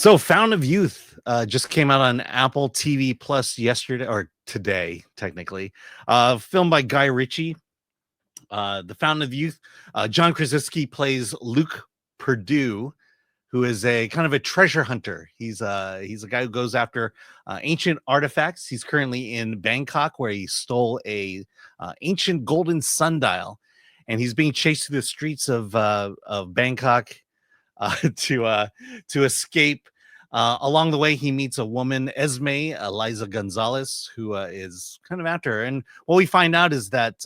So, Fountain of Youth just came out on Apple TV Plus yesterday or today, technically. Filmed by Guy Ritchie. The Fountain of Youth. John Krasinski plays Luke Perdue, who is a kind of a treasure hunter. He's a guy who goes after ancient artifacts. He's currently in Bangkok, where he stole a ancient golden sundial, and he's being chased through the streets of Bangkok to escape. Along the way, he meets a woman, Esme Eliza Gonzalez, who is kind of after her. And what we find out is that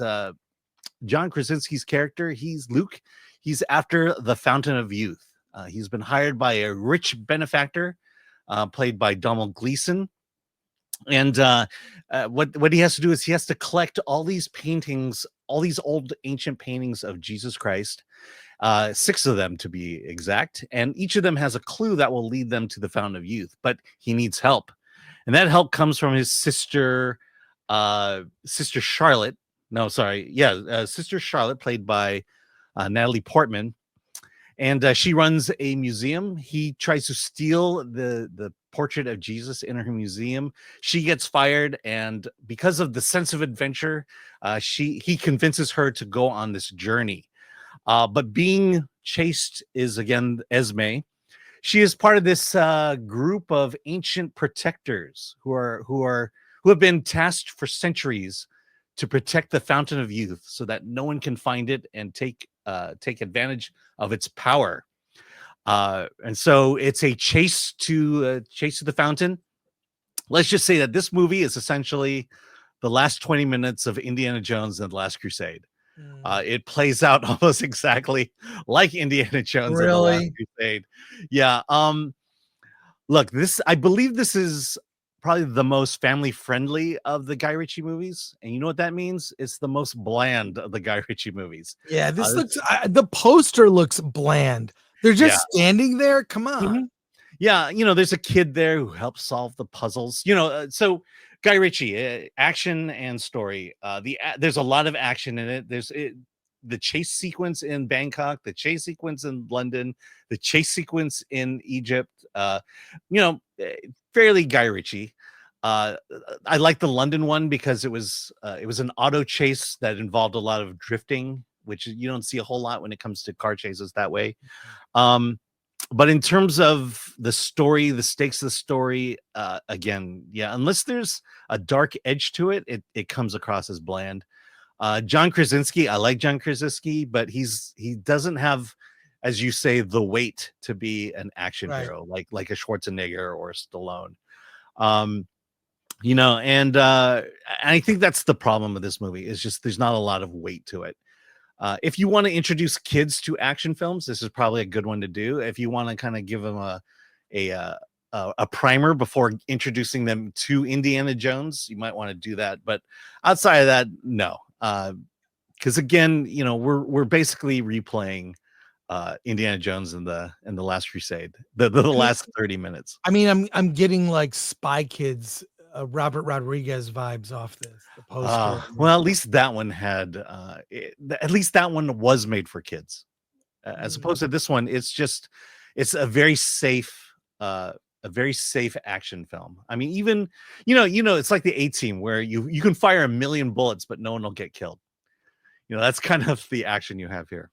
John Krasinski's character, he's Luke. He's after the Fountain of Youth. He's been hired by a rich benefactor, played by Donald Gleason. And what he has to do is he has to collect all these paintings, all these old ancient paintings of Jesus Christ, 6 of them to be exact. And each of them has a clue that will lead them to the Fountain of Youth, but he needs help. And that help comes from his sister, Sister Charlotte. No, sorry. Yeah, Sister Charlotte, played by Natalie Portman. And she runs a museum. He tries to steal the portrait of Jesus in her museum. She gets fired, and because of the sense of adventure, he convinces her to go on this journey. But being chased is again Esme. She is part of this group of ancient protectors who have been tasked for centuries to protect the Fountain of Youth, so that no one can find it and take advantage of its power. And so it's a chase to the fountain. Let's just say that this movie is essentially the last 20 minutes of Indiana Jones and the Last Crusade. It plays out almost exactly like Indiana Jones and the Last Crusade. Yeah. Look, I believe this is probably the most family friendly of the Guy Ritchie movies, and you know what that means? It's the most bland of the Guy Ritchie movies. Yeah, this looks. The poster looks bland. They're just standing there. Come on. Mm-hmm. Yeah, there's a kid there who helps solve the puzzles. So Guy Ritchie, action and story. There's a lot of action in it. There's the chase sequence in Bangkok, the chase sequence in London, the chase sequence in Egypt. Fairly Guy Ritchie. I like the London one because it was an auto chase that involved a lot of drifting, which you don't see a whole lot when it comes to car chases that way. But in terms of the story, the stakes of the story, again, unless there's a dark edge to it, it comes across as bland. John Krasinski, I like John Krasinski, but he doesn't have, as you say, the weight to be an action hero like a Schwarzenegger or a Stallone. And I think that's the problem with this movie, is just there's not a lot of weight to it. If you want to introduce kids to action films, this is probably a good one to do. If you want to kind of give them a primer before introducing them to Indiana Jones, you might want to do that. But outside of that, no, because again, we're basically replaying Indiana Jones and the Last Crusade, the last 30 minutes. I mean, I'm getting like Spy Kids, Robert Rodriguez vibes off this. The poster. Well, at least that one had, at least that one was made for kids, as opposed to this one. It's a very safe action film. I mean, even it's like the A-Team, where you can fire 1 million bullets, but no one will get killed. That's kind of the action you have here.